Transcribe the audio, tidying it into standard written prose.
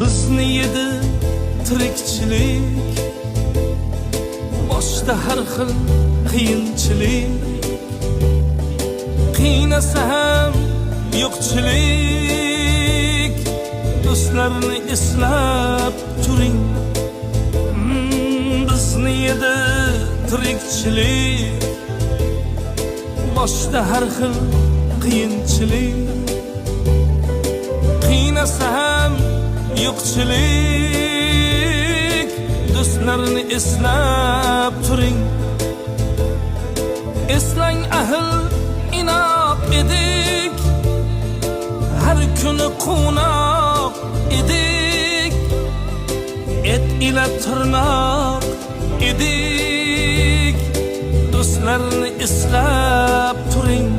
bizni yedi tirikchilik, boshda har xil qiyinchilik, qiynasa ham yo'qchilik. Do'stlarni eslab turing, bizni yedi tirikchilik, boshda har xil qiyinchilik, qiynasa ham yo'qchilik. Do'stlarni eslab turing. Eslang, ahil inoq edik, har kuni quvnoq edik, et ila tirnoq edik. Do'stlarni eslab turing.